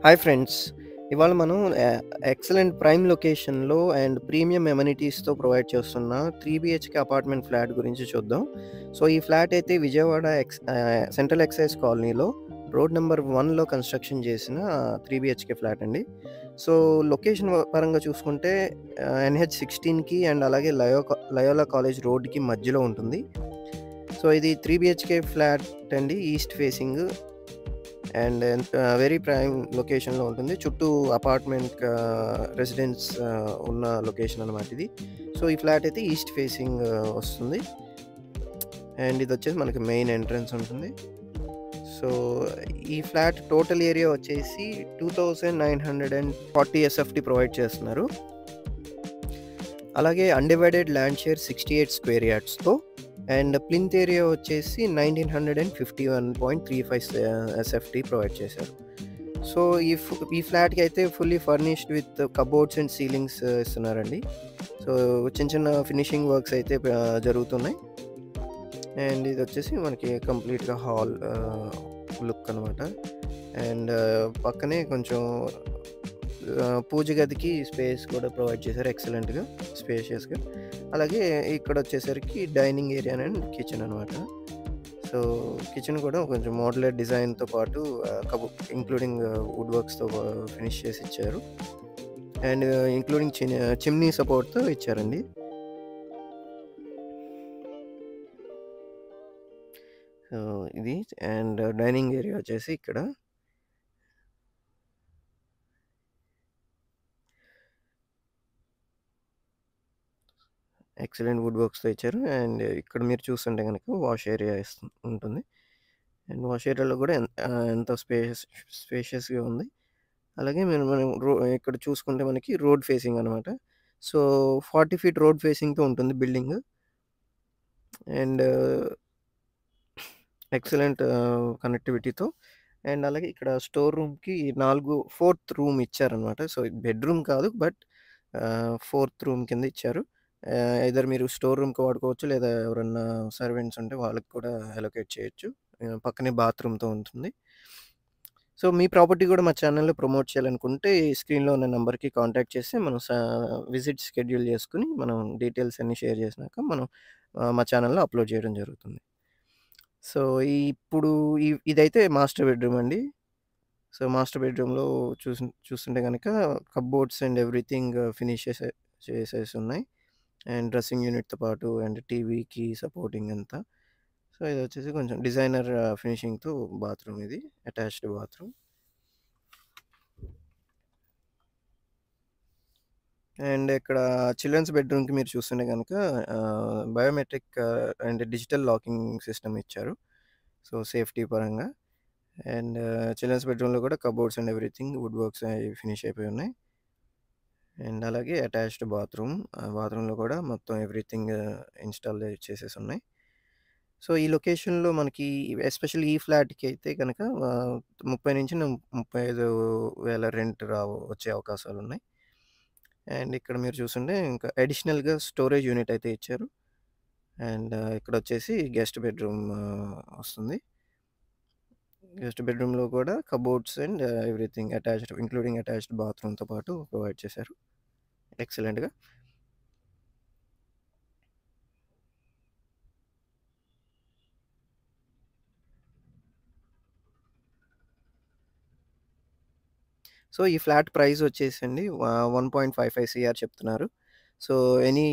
Hi friends. ఇవాళ మనం excellent prime లొకేషన్‌లో అండ్ ప్రీమియం అమెనిటీస్‌తో ప్రొవైడ్ చేస్తున్న 3 బీహెచ్‌కే అపార్ట్మెంట్ ఫ్లాట్ గురించి చూద్దాం. సో, ఈ ఫ్లాట్ అయితే విజయవాడ సెంట్రల్ ఎక్సైజ్ కాలనీలో రోడ్ నంబర్ 1లో కన్‌స్ట్రక్షన్ చేసిన 3 బీహెచ్‌కే ఫ్లాట్ అండి. సో, లొకేషన్ పరంగా చూసుకుంటే ఎన్‌హెచ్ 16కి అండ్ అలాగే లయోలా కాలేజ్ రోడ్‌కి మధ్యలో ఉంటుంది. సో, ఇది 3 బీహెచ్‌కే ఫ్లాట్ అండి. East facing and very prime లొకేషన్‌లో ఉంటుంది. చుట్టూ అపార్ట్మెంట్ రెసిడెన్స్ ఉన్న లొకేషన్ అనమాట ఇది. సో, ఈ ఫ్లాట్ అయితే ఈస్ట్ ఫేసింగ్ వస్తుంది. అండ్ ఇదొచ్చేసి మనకి మెయిన్ ఎంట్రన్స్ ఉంటుంది. సో, ఈ ఫ్లాట్ టోటల్ ఏరియా వచ్చేసి 2940 ఎస్ఎఫ్‌టి ప్రొవైడ్ చేస్తున్నారు. అలాగే అన్‌డివైడెడ్ ల్యాండ్ షేర్ 68 స్క్వేర్ యార్డ్స్‌తో అండ్ ప్లింత్ ఏరియా వచ్చేసి 1951.35 ఎస్ఎఫ్‌టి ప్రొవైడ్ చేశారు. సో, ఈ ఫ్లాట్‌కి అయితే fully furnished with cupboards and ceilings ఇస్తున్నారండి. సో, చిన్న చిన్న ఫినిషింగ్ వర్క్స్ అయితే జరుగుతున్నాయి. అండ్ ఇదొచ్చేసి మనకి కంప్లీట్‌గా హాల్ లుక్ అనమాట. అండ్ పక్కనే కొంచెం పూజ గదికి స్పేస్ కూడా ప్రొవైడ్ చేశారు ఎక్సలెంట్‌గా, స్పేషియస్‌గా. అలాగే ఇక్కడొచ్చేసరికి డైనింగ్ ఏరియా అండ్ కిచెన్ అనమాట. సో, కిచెన్ కూడా కొంచెం మోడ్యులర్ డిజైన్‌తో పాటు ఇంక్లూడింగ్ వుడ్ వర్క్స్‌తో ఫినిష్ చేసి ఇచ్చారు. అండ్ ఇంక్లూడింగ్ చిమ్నీ సపోర్ట్‌తో ఇచ్చారండి. సో, ఇది అండ్ డైనింగ్ ఏరియా వచ్చేసి ఇక్కడ ఎక్సలెంట్ వుడ్ వర్క్స్‌తో ఇచ్చారు. అండ్ ఇక్కడ మీరు చూస్తుంటే గనక వాష్ ఏరియా ఉంటుంది. అండ్ వాష్ ఏరియాలో కూడా ఎంతో స్పేషియస్‌గా ఉంది. అలాగే మనం ఇక్కడ చూసుకుంటే మనకి రోడ్ ఫేసింగ్ అనమాట. సో, 40 ఫీట్ రోడ్ ఫేసింగ్‌తో ఉంటుంది బిల్డింగ్. అండ్ ఎక్సలెంట్ కనెక్టివిటీతో అండ్ అలాగే ఇక్కడ స్టోర్ రూమ్‌కి 4 రూమ్ ఇచ్చారనమాట. సో, బెడ్‌రూమ్ కాదు బట్ ఫోర్త్ రూమ్ కింద ఇచ్చారు. ఐదర్ మీరు స్టోర్ రూమ్‌కి వాడుకోవచ్చు లేదా ఎవరన్నా సర్వెంట్స్ ఉంటే వాళ్ళకి కూడా అలొకేట్ చేయొచ్చు. పక్కనే బాత్రూమ్‌తో ఉంటుంది. సో, మీ ప్రాపర్టీ కూడా మా ఛానెల్‌లో ప్రమోట్ చేయాలనుకుంటే ఈ స్క్రీన్‌లో ఉన్న నంబర్‌కి కాంటాక్ట్ చేసి మనం విజిట్ షెడ్యూల్ చేసుకొని మనం డీటెయిల్స్ అన్నీ షేర్ చేసినాక మనం మా ఛానెల్‌లో అప్‌లోడ్ చేయడం జరుగుతుంది. సో, ఇప్పుడు ఇదైతే మాస్టర్ బెడ్‌రూమ్ అండి. సో, మాస్టర్ బెడ్‌రూమ్‌లో చూస్తుంటే గనక కప్‌బోర్డ్స్ అండ్ ఎవ్రీథింగ్ ఫినిష్ చేసేసున్నాయి. అండ్ డ్రెస్సింగ్ యూనిట్‌తో పాటు అండ్ టీవీకి సపోర్టింగ్ అంతా. సో, ఇదొచ్చేసి కొంచెం డిజైనర్ ఫినిషింగ్‌తో బాత్రూమ్ ఇది. Attached bathroom. అండ్ ఇక్కడ చిల్డ్రన్స్ బెడ్‌రూమ్‌కి మీరు చూస్తుంటే గనక biometric and digital locking system ఇచ్చారు. సో, సేఫ్టీ పరంగా. అండ్ చిల్డ్రన్స్ బెడ్‌రూమ్‌లో కూడా cupboards and everything wood works అయి ఫినిష్ అయిపోయి ఉన్నాయి. అండ్ అలాగే అటాచ్డ్ బాత్రూమ్. బాత్రూమ్‌లో కూడా మొత్తం ఎవ్రీథింగ్ ఇన్‌స్టాల్ చేసేసున్నాయి. సో, ఈ లొకేషన్‌లో మనకి ఎస్పెషల్లీ ఈ ఫ్లాట్‌కి అయితే గనక 30,000-35,000 రెంట్ వచ్చే అవకాశాలున్నాయి. అండ్ ఇక్కడ మీరు చూస్తుంటే ఇంకా అడిషనల్‌గా స్టోరేజ్ యూనిట్ అయితే ఇచ్చారు. అండ్ ఇక్కడొచ్చేసి గెస్ట్ బెడ్‌రూమ్ వస్తుంది. గెస్ట్ బెడ్‌రూమ్‌లో కూడా cupboards and everything including attached బాత్రూమ్‌తో పాటు ప్రొవైడ్ చేశారు. ఎక్సలెంట్‌గా. సో, ఈ ఫ్లాట్ ప్రైస్ వచ్చేసండి 1.55 సీఆర్ చెప్తున్నారు. So, any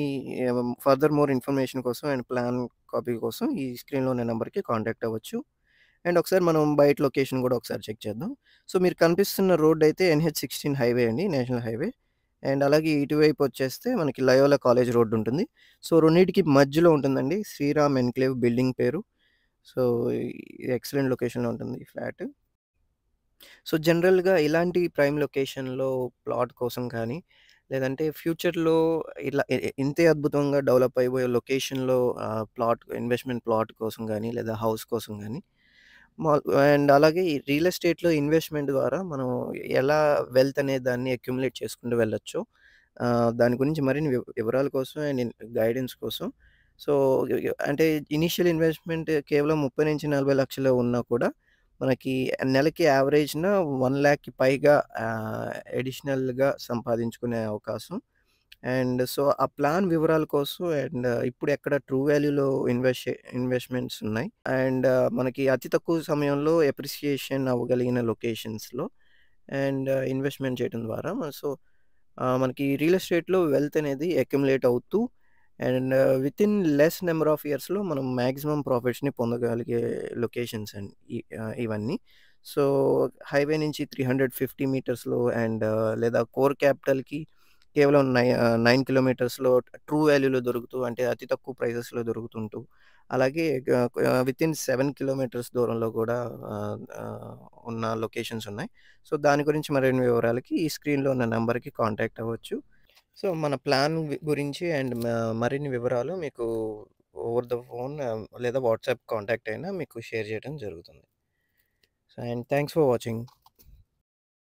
further more information కోసం అండ్ ప్లాన్ కాపీ కోసం ఈ స్క్రీన్‌లో ఉన్న నంబర్‌కి కాంటాక్ట్ అవ్వచ్చు. అండ్ ఒకసారి మనం బయట లొకేషన్ కూడా ఒకసారి చెక్ చేద్దాం. సో, మీరు కనిపిస్తున్న రోడ్ అయితే ఎన్‌హెచ్ 16 హైవే అండి. National highway. అండ్ అలాగే ఇటువైపు వచ్చేస్తే మనకి లయోలా కాలేజ్ రోడ్ ఉంటుంది. సో, రెండిటికి మధ్యలో ఉంటుందండి. శ్రీరామ్ ఎన్‌క్లేవ్ బిల్డింగ్ పేరు. సో, ఎక్సలెంట్ లొకేషన్‌లో ఉంటుంది ఈ ఫ్లాట్. సో, జనరల్‌గా ఇలాంటి ప్రైమ్ లొకేషన్‌లో ప్లాట్ కోసం కానీ, లేదంటే ఫ్యూచర్‌లో ఇట్లా ఇంతే అద్భుతంగా డెవలప్ అయిపోయే లొకేషన్‌లో ఇన్వెస్ట్‌మెంట్ ప్లాట్ కోసం గానీ, లేదా హౌస్ కోసం గానీ, మా అండ్ అలాగే ఈ రియల్ ఎస్టేట్‌లో ఇన్వెస్ట్‌మెంట్ ద్వారా మనం ఎలా వెల్త్ అనే దాన్ని అక్యుములేట్ చేసుకుంటూ వెళ్ళొచ్చో, దాని గురించి మరిన్ని వివరాల కోసం అండ్ గైడెన్స్ కోసం సో, అంటే ఇనీషియల్ ఇన్వెస్ట్‌మెంట్ కేవలం 30-40 లక్షలు ఉన్నా కూడా మనకి నెలకి యావరేజ్‌న 1,00,000కి పైగా అడిషనల్‌గా సంపాదించుకునే అవకాశం. అండ్ సో, ఆ ప్లాన్ వివరాల కోసం అండ్ ఇప్పుడెక్కడ ట్రూ వాల్యూలో ఇన్వెస్ట్‌మెంట్స్ ఉన్నాయి. అండ్ మనకి అతి తక్కువ సమయంలో అప్రిసియేషన్ అవ్వగలిగిన లొకేషన్స్‌లో అండ్ ఇన్వెస్ట్‌మెంట్ చేయడం ద్వారా మనకి రియల్ ఎస్టేట్‌లో వెల్త్ అనేది అక్యుములేట్ అవుతూ and within less number of ఇయర్స్‌లో మనం మాక్సిమం ప్రాఫిట్స్‌ని పొందగలిగే లొకేషన్స్ అండి ఇవన్నీ. సో, హైవే నుంచి 350 మీటర్స్‌లో అండ్ లేదా కోర్ క్యాపిటల్‌కి కేవలం 9 కిలోమీటర్స్‌లో ట్రూ వాల్యూలో దొరుకుతూ అంటే అతి తక్కువ ప్రైజెస్‌లో దొరుకుతుంటూ, అలాగే వితిన్ 7 కిలోమీటర్స్ దూరంలో కూడా ఆహ్, ఆహ్, ఉన్న లొకేషన్స్ ఉన్నాయి. సో, దాని గురించి మరిన్ని వివరాలకి ఈ స్క్రీన్‌లో ఉన్న నంబర్‌కి కాంటాక్ట్ అవ్వచ్చు. సో, మన ప్లాన్ గురించి అండ్ మరిన్ని వివరాలు మీకు ఓవర్ ద ఫోన్ లేదా వాట్సాప్ కాంటాక్ట్ అయినా మీకు షేర్ చేయడం జరుగుతుంది. So, and thanks for watching.